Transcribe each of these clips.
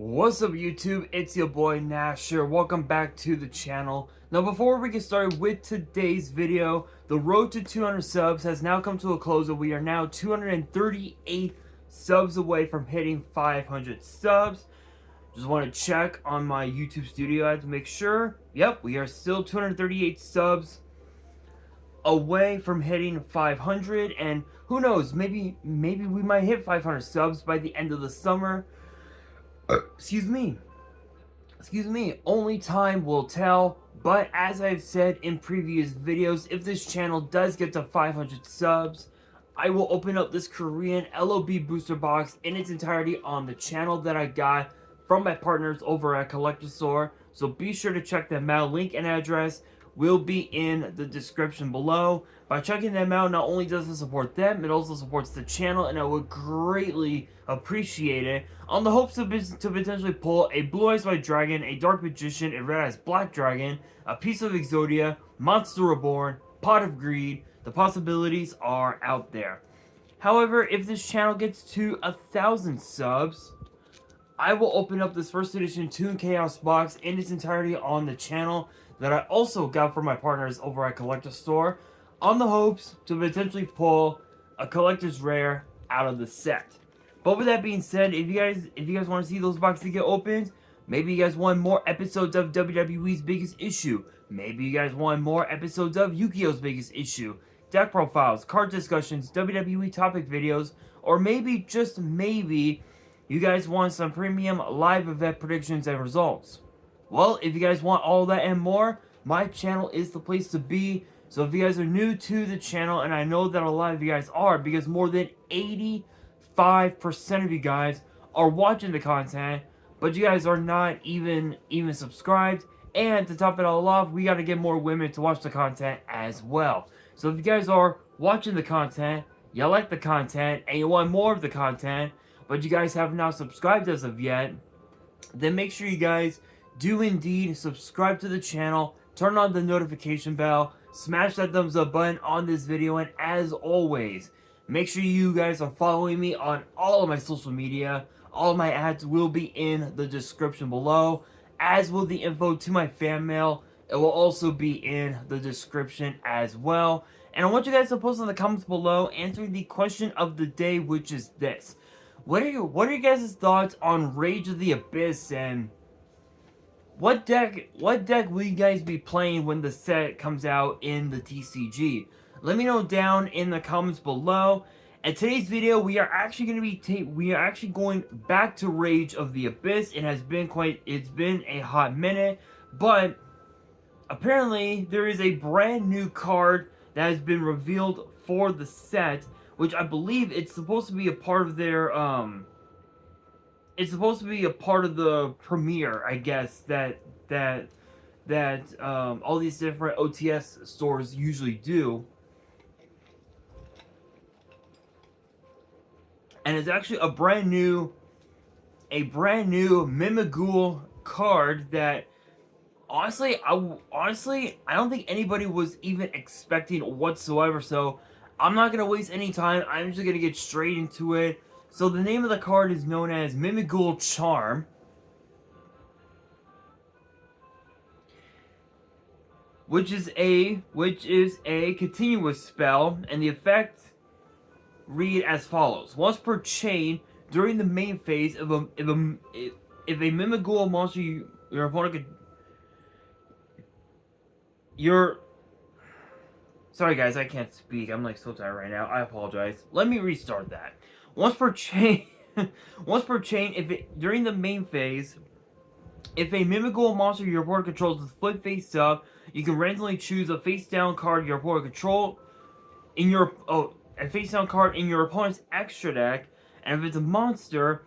What's up YouTube, it's your boy Nasher. Welcome back to the channel. Now before we get started with today's video, the road to 200 subs has now come to a close and we are now 238 subs away from hitting 500 subs. Just want to check on my YouTube studio ad to make sure. Yep, we are still 238 subs away from hitting 500, and who knows, maybe we might hit 500 subs by the end of the summer. Excuse me, only time will tell. But as I've said in previous videos, if this channel does get to 500 subs, I will open up this Korean LOB booster box in its entirety on the channel that I got from my partners over at Collector Store. So be sure to check them out. Link and address will be in the description below. By checking them out, not only does it support them, it also supports the channel, and I would greatly appreciate it, on the hopes to potentially pull a Blue Eyes White Dragon, a Dark Magician, a Red Eyes Black Dragon, a piece of Exodia, Monster Reborn, Pot of Greed. The possibilities are out there. However, if this channel gets to 1,000 subs, I will open up this first edition Toon Chaos box in its entirety on the channel that I also got from my partners over at Collector Store, on the hopes to potentially pull a collector's rare out of the set. But with that being said, if you guys want to see those boxes get opened, maybe you guys want more episodes of WWE's Biggest Issue, maybe you guys want more episodes of Yu-Gi-Oh's Biggest Issue, deck profiles, card discussions, WWE topic videos, or maybe, just maybe, you guys want some premium live event predictions and results. Well, if you guys want all that and more, my channel is the place to be. So if you guys are new to the channel, and I know that a lot of you guys are, because more than 85% of you guys are watching the content, but you guys are not even subscribed. And to top it all off, we got to get more women to watch the content as well. So if you guys are watching the content, you like the content, and you want more of the content, but you guys have not subscribed as of yet, then make sure you guys do indeed subscribe to the channel, turn on the notification bell, smash that thumbs up button on this video, and as always, make sure you guys are following me on all of my social media. All of my ads will be in the description below, as will the info to my fan mail. It will also be in the description as well. And I want you guys to post in the comments below answering the question of the day, which is this: What are your guys' thoughts on Rage of the Abyss, and what deck will you guys be playing when the set comes out in the TCG? Let me know down in the comments below. In today's video, we are actually going back to Rage of the Abyss. It's been a hot minute, but apparently there is a brand new card that has been revealed for the set, which I believe it's supposed to be a part of their it's supposed to be a part of the premiere, I guess, that all these different OTS stores usually do. And it's actually a brand new Mimighoul card that honestly I don't think anybody was even expecting whatsoever. So I'm not gonna waste any time. I'm just gonna get straight into it. So the name of the card is known as Mimighoul Charm, which is a continuous spell, and the effect read as follows: once per chain during the main phase, if a Mimighoul monster your opponent could sorry guys, I can't speak. I'm like so tired right now. I apologize. Let me restart that. Once per chain, during the main phase, if a Mimighoul monster your opponent controls is flipped face up, you can randomly choose a face down card your opponent control in your a face down card in your opponent's extra deck, and if it's a monster,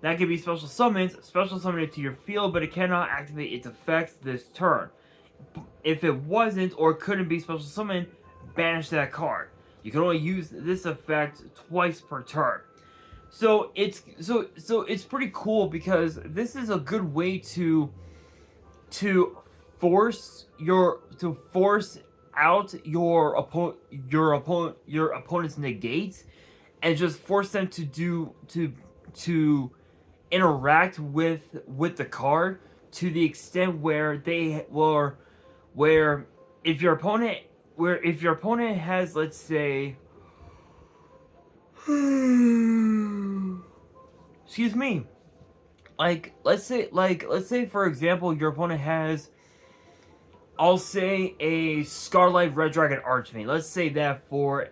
that can be special summoned it to your field, but it cannot activate its effects this turn. If it wasn't or couldn't be special summoned, banish that card. You can only use this effect twice per turn. So it's pretty cool, because this is a good way to force out your opponent's negates, and just force them to interact with the card to the extent where they were where if your opponent has, let's say, excuse me, let's say for example your opponent has, I'll say, a Scarlet Red Dragon Archmage. Let's say that for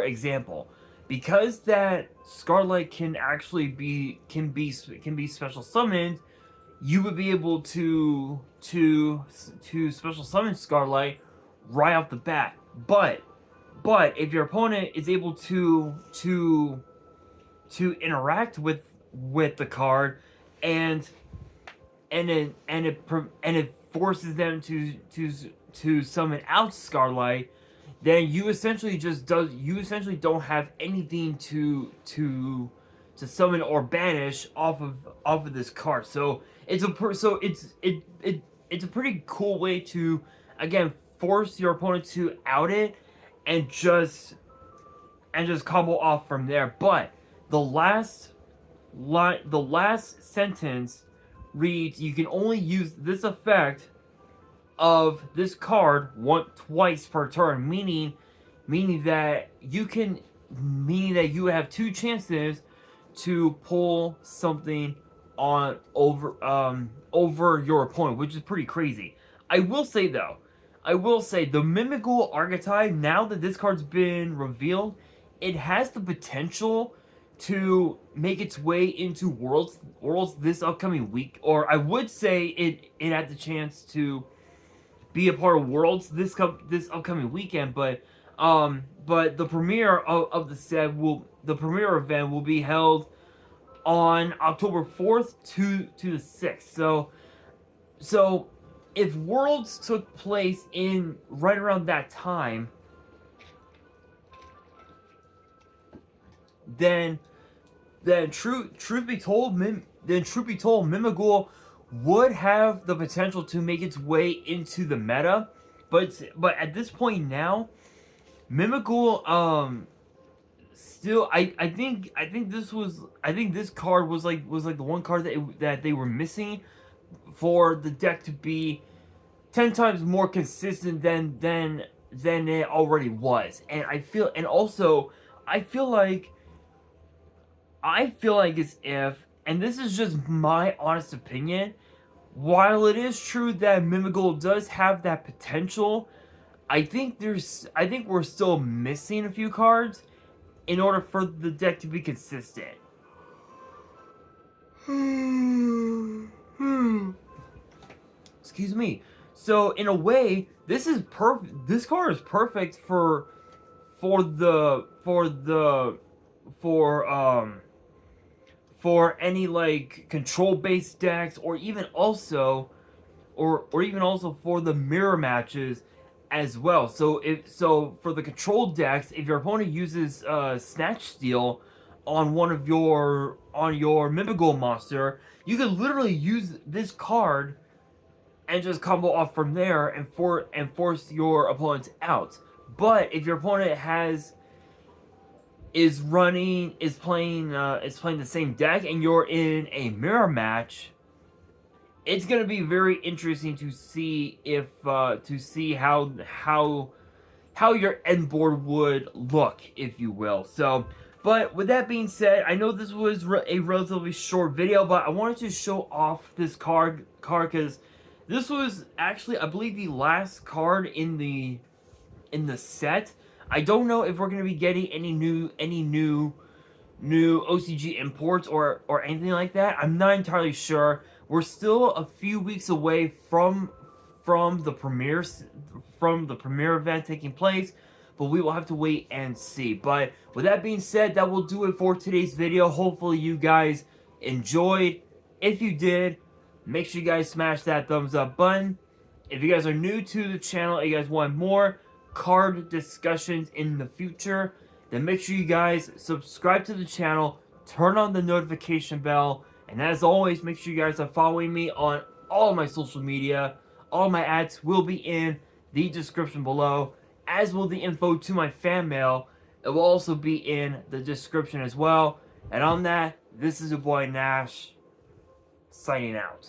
example, because that Scarlet can actually be special summoned, you would be able to special summon Scarlet right off the bat. But if your opponent is able to interact with the card, and it forces them to summon out Scarlet, then you essentially don't have anything to summon or banish off of this card. So it's a pretty cool way to, again, force your opponent to out it and just combo off from there. But the last sentence reads, you can only use this effect of this card twice per turn, meaning that you have two chances to pull something on over your opponent, which is pretty crazy. I will say the Mimighoul archetype, now that this card's been revealed, it has the potential to make its way into Worlds this upcoming week, or I would say it had the chance to be a part of Worlds this upcoming weekend, but the premiere of the premiere event will be held on October 4th to the 6th. So if Worlds took place in right around that time, then truth be told, Mimighoul would have the potential to make its way into the meta, but at this point now, Mimighoul still, I think this card was like the one card that they were missing for the deck to be 10 times more consistent than it already was. And I feel like as if, and this is just my honest opinion, while it is true that Mimighoul does have that potential, I think we're still missing a few cards in order for the deck to be consistent. Excuse me. So in a way, this card is perfect for any like control based decks, or even also for the mirror matches as well. So for the control decks, if your opponent uses Snatch Steal on your Mimighoul monster, you can literally use this card and just combo off from there and force your opponent out. But if your opponent is playing the same deck and you're in a mirror match, it's gonna be very interesting to see how your end board would look, if you will. So, but with that being said, I know this was a relatively short video, but I wanted to show off this card because this was actually, I believe, the last card in the set. I don't know if we're gonna be getting any new OCG imports or anything like that. I'm not entirely sure. We're still a few weeks away from the premiere event taking place, but we will have to wait and see. But with that being said, that will do it for today's video. Hopefully you guys enjoyed. If you did, make sure you guys smash that thumbs up button. If you guys are new to the channel and you guys want more card discussions in the future, then make sure you guys subscribe to the channel, turn on the notification bell, and as always, make sure you guys are following me on all of my social media. All my ads will be in the description below, as will the info to my fan mail. It will also be in the description as well. And on that, this is your boy Nash. signing out.